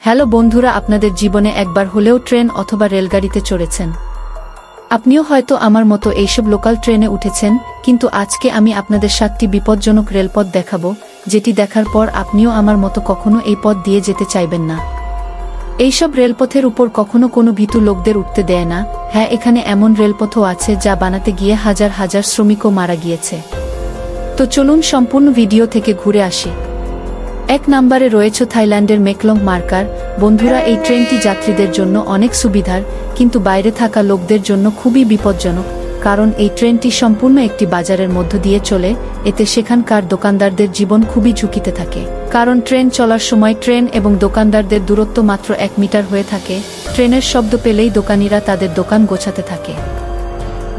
Hello বন্ধুরা, আপনাদের জীবনে একবার হলেও ট্রেন অথবা রেলগাড়িতে চড়েছেন। আপনিও হয়তো আমার মতো এইসব লোকাল ট্রেনে উঠেছেন, কিন্তু আজকে আমি আপনাদের 7টি বিপজ্জনক রেলপথ দেখাবো, যেটি দেখার পর আপনিও আমার মতো কখনো এই পথ দিয়ে যেতে চাইবেন না। এইসব রেলপথের উপর কখনো কোনো ভীতু লোকদের উঠতে দেয় না। হ্যাঁ, এখানে এমন রেলপথও আছে যা বানাতে গিয়ে হাজার হাজার শ্রমিকও মারা গিয়েছে। তো চলুন সম্পূর্ণ ভিডিও থেকে ঘুরে আসি। 1 নম্বরে রয়েছে থাইল্যান্ডের মেকলং মার্কার। বন্ধুরা, এই ট্রেনটি যাত্রীদের জন্য অনেক সুবিধার, কিন্তু বাইরে থাকা লোকদের জন্য খুবই বিপজ্জনক, কারণ এই ট্রেনটি সম্পূর্ণ একটি বাজারের মধ্য দিয়ে চলে। এতে সেখানকার দোকানদারদের জীবন খুবই ঝুঁকিতে থাকে, কারণ ট্রেন চলার সময় ট্রেন এবং দোকানদারদের দূরত্ব মাত্র 1 মিটার হয়ে থাকে। ট্রেনের শব্দ পেলেই দোকানিরা তাদের দোকান গোছাতে থাকে।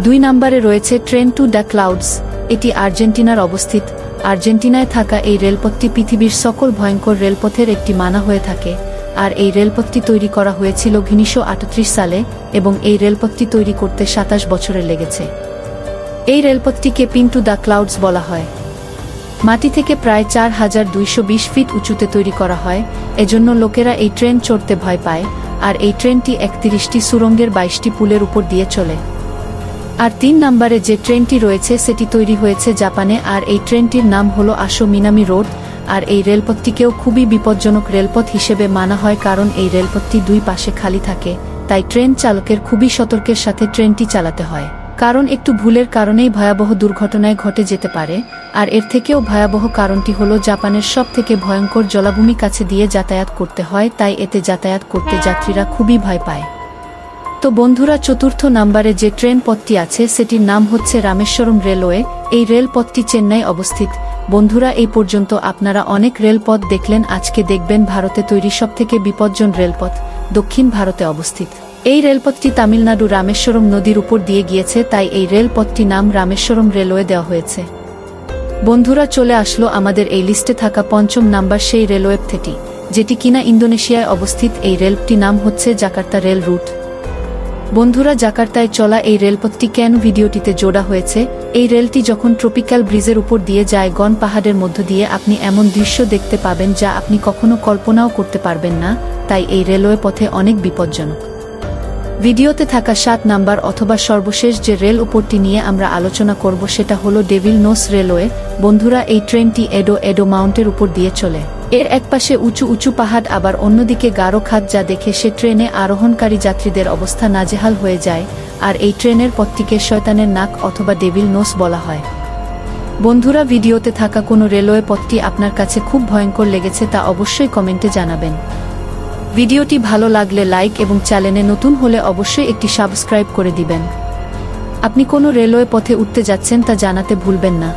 2 নম্বরে রয়েছে ট্রেন টু দ্য ক্লাউডস। এটি আর্জেন্টিনার অবস্থিত। আর্জেন্টিনায় থাকা এই রেলপথটি পৃথিবীর সকল ভয়ঙ্কর রেলপথের একটি মানা হয়ে থাকে, আর এই রেলপথটি তৈরি করা হয়েছিল 1938 সালে, এবং এই রেলপথটি তৈরি করতে 27 বছরের লেগেছে। এই রেলপথটিকে পিন টু দ্য ক্লাউডস বলা হয়। মাটি থেকে প্রায় 4220 ফিট উঁচুতে তৈরি করা হয়, এজন্য লোকেরা এই ট্রেন চড়তে ভয় পায়। আর এই ট্রেনটি 31টি সুড়ঙ্গের 22টি পুলের উপর দিয়ে চলে। আর 3 নম্বরে যে ট্রেনটি রয়েছে সেটি তৈরি হয়েছে জাপানে, আর এই ট্রেনটির নাম হলো আসো মিনামি রোড। আর এই রেলপথটিকেও খুবই বিপজ্জনক রেলপথ হিসেবে মানা হয়, কারণ এই রেলপথটি 2 পাশে খালি থাকে, তাই ট্রেন চালকের খুবই সতর্কের সাথে ট্রেনটি চালাতে হয়, কারণ একটু ভুলের কারণেই ভয়াবহ দুর্ঘটনায় ঘটে যেতে পারে। আর এর থেকেও ভয়াবহ কারণটি হলো জাপানের সবথেকে ভয়ঙ্কর জলাভূমি কাছে দিয়ে যাতায়াত করতে হয়, তাই এতে যাতায়াত করতে যাত্রীরা খুবই ভয় পায়। তো বন্ধুরা, 4র্থ নম্বরে যে ট্রেন পথটি আছে সেটির নাম হচ্ছে রামেশ্বরম রেলওয়ে। এই রেলপথটি চেন্নাই অবস্থিত। বন্ধুরা, এই পর্যন্ত আপনারা অনেক রেলপথ দেখলেন, আজকে দেখবেন ভারতে তৈরি সবথেকে বিপজ্জনক রেলপথ, দক্ষিণ ভারতে অবস্থিত। এই রেলপথটি তামিলনাড়ু রামেশ্বরম নদীর উপর দিয়ে গিয়েছে, তাই এই রেলপথটি নাম রামেশ্বরম রেলওয়ে দেওয়া হয়েছে। বন্ধুরা, চলে আসলো আমাদের এই লিস্টে থাকা 5ম নাম্বার সেই রেলওয়েটি, যেটি কিনা ইন্দোনেশিয়ায় অবস্থিত। এই রেলপথটি নাম হচ্ছে জাকার্তা রেল রুট। বন্ধুরা, জাকার্তায় চলা এই রেলপথটি কেন ভিডিওটিতে জোড়া হয়েছে? এই রেলটি যখন ট্রপিক্যাল ব্রিজের উপর দিয়ে যায়, গন পাহাড়ের মধ্য দিয়ে, আপনি এমন দৃশ্য দেখতে পাবেন যা আপনি কখনো কল্পনাও করতে পারবেন না, তাই এই রেলওয়ে পথে অনেক বিপজ্জনক। ভিডিওতে থাকা 7 নাম্বার অথবা সর্বশেষ যে রেল উপরটি নিয়ে আমরা আলোচনা করব সেটা হলো ডেভিল নোস রেলওয়ে। বন্ধুরা, এই ট্রেনটি এডো মাউন্টের উপর দিয়ে চলে। এর একপাশে উঁচু উঁচু পাহাড়, আবার অন্যদিকে গাঢ় খাদ, যা দেখে সে ট্রেনে আরোহণকারী যাত্রীদের অবস্থা নাজেহাল হয়ে যায়। আর এই ট্রেনের পথটিকে শয়তানের নাক অথবা ডেভিল নোস বলা হয়। বন্ধুরা, ভিডিওতে থাকা কোনো রেলওয়ে পথটি আপনার কাছে খুব ভয়ঙ্কর লেগেছে তা অবশ্যই কমেন্টে জানাবেন। ভিডিওটি ভালো লাগলে লাইক এবং চ্যানেলে নতুন হলে অবশ্যই একটি সাবস্ক্রাইব করে দিবেন। আপনি কোনো রেলওয়ে পথে উঠতে যাচ্ছেন তা জানাতে ভুলবেন না।